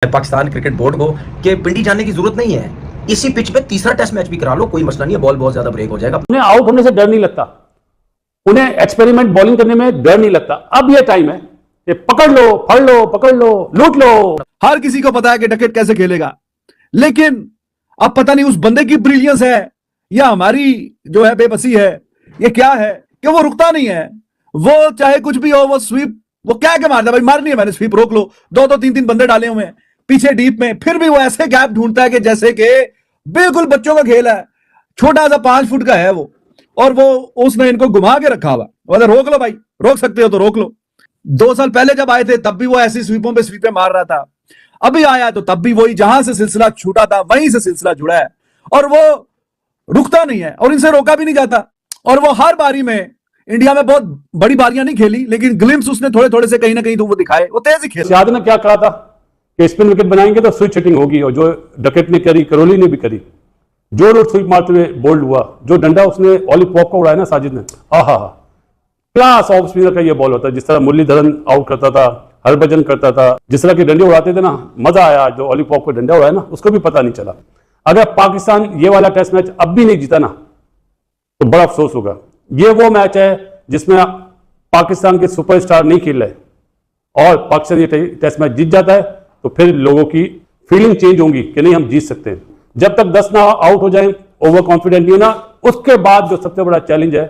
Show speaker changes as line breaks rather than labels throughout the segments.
Pakistan cricket board को कि पिंडी जाने की जरूरत नहीं है, इसी पिच पे तीसरा टेस्ट मैच भी करा लो, कोई मसला नहीं है, बॉल बहुत ज्यादा ब्रेक हो जाएगा।
उन्हें आउट होने से डर नहीं लगता, उन्हें एक्सपेरिमेंट बॉलिंग करने में डर नहीं लगता। अब यह टाइम है कि पकड़ लो, फड़ लो, पकड़ लो, लूट लो।
हर किसी को पता है कि डकेट कैसे खेलेगा, लेकिन अब पता नहीं उस बंदे की ब्रिलियंस है या हमारी जो है बेबसी है, ये क्या है कि वो रुकता नहीं है। वो चाहे कुछ भी हो, वो स्वीप वो क्या के मारता है, भाई मारनी है मैंने, स्वीप रोक लो। दो दो तीन तीन बंदे डाले हुए हैं पीछे डीप में, फिर भी वो ऐसे गैप ढूंढता है कि जैसे कि बिल्कुल बच्चों का खेल है। छोटा सा 5 फुट का है वो, और वो उसने इनको घुमा के रखा हुआ। मतलब रोक लो भाई, रोक सकते हो तो रोक लो। 2 साल पहले जब आए थे तब भी वो ऐसी स्वीपों पे स्वीपें मार रहा था, अभी आया तो तब भी वही, जहां से सिलसिला छूटा था वहीं से सिलसिला जुड़ा है, और वो रुकता नहीं है और इनसे रोका भी नहीं जाता। और वो हर बारी में, इंडिया में बहुत बड़ी बारियां नहीं खेली, लेकिन ग्लिम्स उसने थोड़े थोड़े से कहीं ना कहीं तो वो दिखाए, वो तेज ही खेला।
सियाद ने क्या कहा था कि स्पिन विकेट बनाएंगे तो स्विच हिटिंग होगी, और जो डकेट ने करी, करोली ने भी करी। जो रोड स्वीप मारते हुए बोल्ड हुआ, जो डंडा उसने ऑली पॉप को उड़ाया ना साजिद ने, आहा क्लास ऑफ स्पिनर का ये बॉल होता है। जिस तरह मुरलीधरन आउट करता था, हरभजन करता था, जिस तरह के डंडे उड़ाते थे ना, मजा आया। जो ऑली पॉप को डंडा उड़ाया ना, उसको भी पता नहीं चला। अगर पाकिस्तान ये वाला टेस्ट मैच अब भी नहीं जीता ना, तो बड़ा अफसोस होगा। ये वो मैच है जिसमें पाकिस्तान के सुपरस्टार नहीं खेल रहे, और पाकिस्तान ये टेस्ट मैच जीत जाता है तो फिर लोगों की फीलिंग चेंज होगी कि नहीं हम जीत सकते हैं। जब तक 10 ना आउट हो जाए, ओवर कॉन्फिडेंट नहीं होना, उसके बाद जो सबसे बड़ा चैलेंज है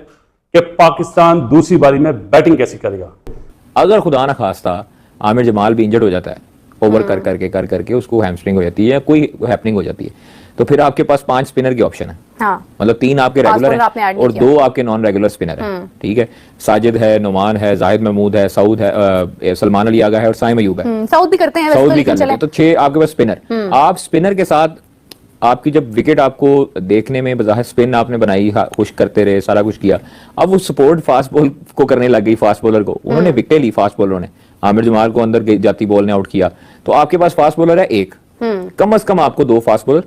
कि पाकिस्तान दूसरी बारी में बैटिंग कैसे करेगा।
अगर खुदा ना खास्ता आमिर जमाल भी इंजर्ड हो जाता है, ओवर कर करके उसको हैमस्ट्रिंग हो जाती है, कोई हैपनिंग हो जाती है, तो फिर आपके पास 5 स्पिनर की ऑप्शन है।
हाँ।
मतलब 3 आपके रेगुलर हैं और 2 आपके नॉन रेगुलर स्पिनर हैं। ठीक है, साजिद है, नुमान है, जाहिद महमूद है, सऊद है, सलमान अली आगा है और साइम अयूब है।
सऊद भी करते हैं,
सऊद भी करते हैं, तो 6 आपके पास स्पिनर। आप स्पिनर के साथ आपकी जब विकेट आपको देखने में बजाय स्पिन आपने बनाई, खुश करते रहे, सारा कुछ किया, अब वो सपोर्ट फास्ट बॉल को करने लग गई, फास्ट बॉलर को। उन्होंने विकेट ली फास्ट बॉलरों ने, आमिर जमाल को अंदर जाती बॉल ने आउट किया, तो आपके पास फास्ट बॉलर है 1, कम से कम आपको 2 फास्ट बॉलर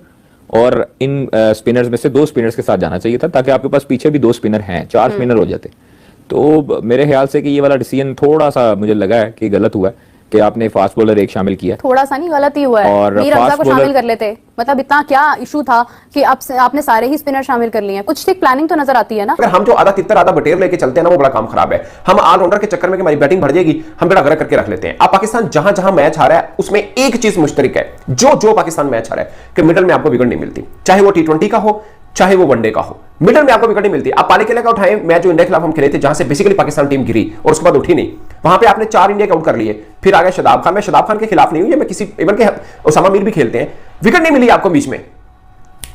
और इन स्पिनर्स में से 2 स्पिनर्स के साथ जाना चाहिए था, ताकि आपके पास पीछे भी 2 स्पिनर हैं, 4 स्पिनर हो जाते। तो मेरे ख्याल से कि ये वाला डिसीजन थोड़ा सा मुझे लगा है कि गलत हुआ है कि आपने फास्ट बॉलर 1 शामिल किया।
थोड़ा सा नहीं, गलत ही हुआ है।
और
मीर रमजा को शामिल कर लेते, मतलब इतना क्या इशू था कि आपने सारे ही स्पिनर शामिल कर लिए हैं। कुछ एक प्लानिंग तो नजर आती है ना।
अगर हम जो आधा तितर आधा बटेर लेके चलते हैं ना, वो बड़ा काम खराब है। हम ऑलराउंडर के चक्कर में कि हमारी बैटिंग बढ़ जाएगी, हम बड़ा गरक करके रख लेते हैं। अब पाकिस्तान जहां जहां मैच हारा है उसमें एक चीज मुश्तरक है, जो पाकिस्तान मैच हारा है कि मिडल में आपको विकेट नहीं मिलती, चाहे वो T20 का हो चाहे वो वनडे का हो, मिडल में आपको विकेट नहीं मिलती। आप पाले खेले का उठाएं, मैच जो इंडिया के खिलाफ हम खेले थे, जहां से बेसिकली पाकिस्तान टीम गिरी और उसके बाद उठी नहीं, वहां पे आपने 4 इंडिया के आउट कर लिए, फिर आ गया शदाब खान। मैं शदाब खान के खिलाफ नहीं हूं, मैं किसी इवन के उसामा मीर भी खेलते हैं, विकेट नहीं मिली आपको बीच में,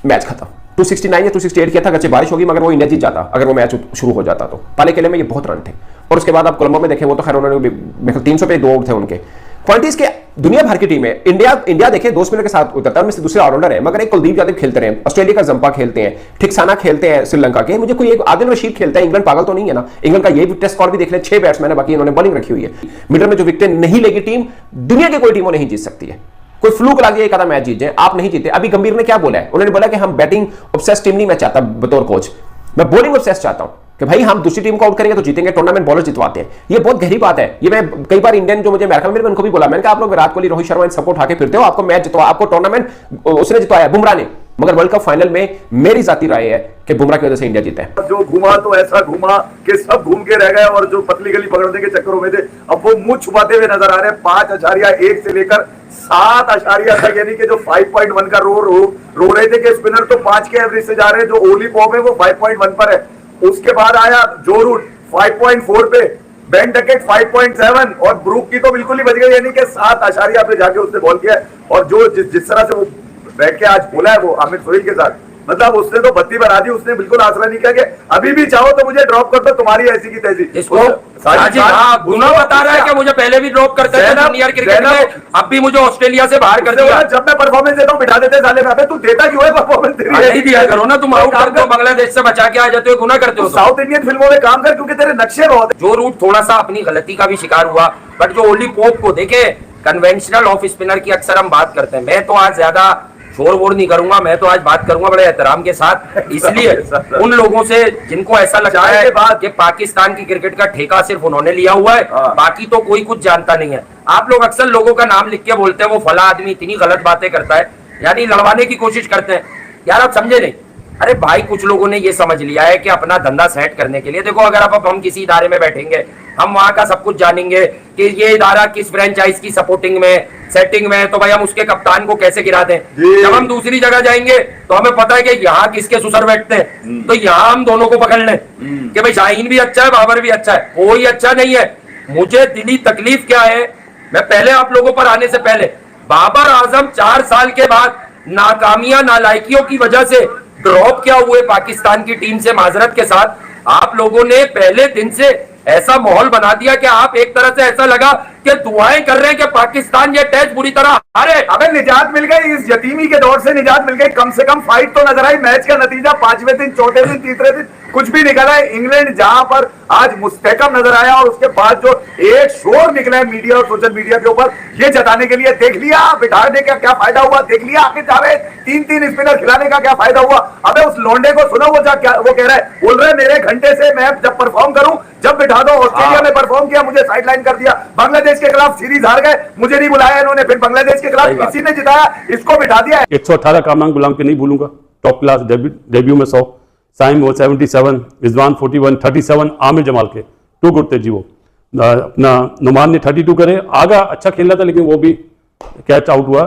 मैच खत्म। 269 या 268 किया था, अच्छी बारिश होगी, मगर वो इंडिया जीत जाता अगर वो मैच शुरू हो जाता तो। पाले खेले में ये बहुत रन थे, और उसके बाद आप कोलंबो में देखें, वो तो खैर उन्होंने 300 पे 2 आउट थे उनके। क्वालिटीज के दुनिया भर की टीम है। इंडिया देखे 2 स्पिनर के साथ उतरता है, उनमें से दूसरे ऑलराउंडर है, मगर एक कुलदीप यादव खेलते रहे, ऑस्ट्रेलिया का जंपा खेलते हैं, ठिकसाना खेलते हैं श्रीलंका के, मुझे कोई एक आदिल रशीद खेलता है। इंग्लैंड पागल तो नहीं है ना, इंग्लैंड का ये भी टेस्ट स्कोर भी देख ले, 6 बैट्समैन है, बाकी इन्होंने बॉलिंग रखी हुई है। मिडल में जो विकेट नहीं लेगी टीम, दुनिया की कोई टीम नहीं जीत सकती है। कोई फ्लूक लग जाए, एक आधा मैच जीत जाए, आप नहीं जीते। अभी गंभीर ने क्या बोला है, उन्होंने बोला कि हम बैटिंग ऑब्सेस्ड टीम नहीं मैं चाहता बतौर कोच, मैं बॉलिंग ऑब्सेस्ड चाहता हूं कि भाई हम दूसरी टीम को आउट करेंगे तो जीतेंगे, टूर्नामेंट बॉलर जितवाते हैं। ये बहुत गहरी बात है। ये मैं कई बार इंडियन जो मुझे अमेरिका में उनको भी बोला, मैंने कहा आप लोग विराट कोहली, रोहित शर्मा इन सपोर्ट आके फिरते हो, आपको मैच जितवा, आपको टूर्नामेंट उसने जितवाया, बुमराह ने, मगर वर्ल्ड कप फाइनल में मेरी जाती राय है कि बुमराह की वजह से इंडिया जीता है।
जो घुमा तो ऐसा घुमा कि सब घूम के रह गए, और जो पतली गली पकड़ने के चक्करों में थे, अब वो मुंह छुपाते हुए नजर आ रहे हैं। 5.1 से लेकर 7 तक, यानी कि जो 5.1 का रो रहे थे कि स्पिनर तो 5 के एवरेज से जा रहे हैं, जो ओली पॉप है वो 5.1 पर है। उसके बाद आया जो रूट 5.4 पे, बेन डकेट 5.7, और ब्रूक की तो बिल्कुल ही बच गई, यानी कि 7 पे जाके उसने बॉल किया। और जो जिस तरह से वो बैठ के आज बोला है वो आमिर सोहेल के साथ, मतलब उसने तो बत्ती बना दी। उसने बिल्कुल आसरा नहीं किया कि अभी भी चाहो तो मुझे ड्रॉप कर दो, तुम्हारी ऐसी की तैसी।
गुना बता रहा है कि मुझे पहले भी ड्रॉप करते थे जूनियर क्रिकेट में, अब भी मुझे ऑस्ट्रेलिया से बाहर कर दिया।
जब मैं परफॉर्मेंस देता हूं बिठा देते साले में, तू देता क्यों है परफॉर्मेंस?
नहीं दिया करो ना, तुम आउट करते हो, बांग्लादेश से बचा के आ जाते हो, गुना करते हो।
साउथ इंडियन फिल्मों में काम कर, क्योंकि तेरे नक्शे बहुत है।
जो रूट थोड़ा सा अपनी गलती का भी शिकार हुआ, बट जो ओली पोप को देखे, कन्वेंशनल ऑफ स्पिनर की अक्सर हम बात करते हैं, मैं तो आज ज्यादा शोर वोर नहीं करूंगा, मैं तो आज बात करूंगा बड़े एहतराम के साथ, इसलिए उन लोगों से जिनको ऐसा लगता है कि पाकिस्तान की क्रिकेट का ठेका सिर्फ उन्होंने लिया हुआ है, बाकी तो कोई कुछ जानता नहीं है। आप लोग अक्सर लोगों का नाम लिख के बोलते हैं वो फला आदमी इतनी गलत बातें करता है, यानी लड़वाने की कोशिश करते हैं। यार आप समझे नहीं, अरे भाई कुछ लोगों ने ये समझ लिया है कि अपना धंधा सेट करने के लिए, देखो अगर अब हम किसी इदारे में बैठेंगे, हम वहां का सब कुछ जानेंगे कि ये इदारा किस फ्रेंचाइज की सपोर्टिंग में सेटिंग में, तो भाई हम उसके कप्तान को कैसे गिरा दें। जब हम दूसरी जगह जाएंगे तो हमें पता है कि यहाँ किसके सुसर बैठते हैं, तो यहाँ हम दोनों को पकड़ लें कि भाई शाहीन भी अच्छा है, बाबर भी अच्छा है, कोई अच्छा नहीं है। मुझे दिली तकलीफ क्या है, मैं पहले आप लोगों पर आने से पहले, बाबर आजम 4 साल के बाद नाकामियां नालायकियों की वजह से ड्रॉप क्या हुए पाकिस्तान की टीम से, माजरत के साथ आप लोगों ने पहले दिन से ऐसा माहौल बना दिया कि आप एक तरह से ऐसा लगा कि दुआएं कर रहे हैं कि पाकिस्तान ये टेस्ट बुरी तरह हारे।
अबे निजात मिल गई, इस यतीमी के दौर से निजात मिल गई, कम से कम फाइट तो नजर आई। मैच का नतीजा 5वें दिन, चौथे दिन, तीसरे दिन कुछ भी निकला है। इंग्लैंड जहां पर आज मुस्तहकम नजर आया और उसके बाद जो एक शोर निकला है मीडिया और सोशल मीडिया के ऊपर, ये जताने के लिए देख लिया बिठाने का क्या फायदा हुआ, देख लिया आखिर जावेद 3-3 स्पिनर खिलाने का क्या फायदा हुआ। अबे उस लोंडे को सुनो, वो कह रहा है, बोल रहे मेरे घंटे से मैं जब परफॉर्म करूं, जब बिठा दो। ऑस्ट्रेलिया में परफॉर्म किया, मुझे साइडलाइन कर दिया। बांग्लादेश के खिलाफ सीरीज हार गए, मुझे नहीं बुलाया इन्होंने, फिर बांग्लादेश के खिलाफ किसी ने जिताया, इसको बिठा दिया।
118 कामरान गुलाम के नहीं भूलूंगा, टॉप क्लास डेब्यू में 100, साइम वो 77, रिजवान 41, 37 आमिर जमाल के 2 गुड थे जी वो। अपना नुमान ने 32 करे, आगा अच्छा खेल रहा था लेकिन वो भी कैच आउट हुआ।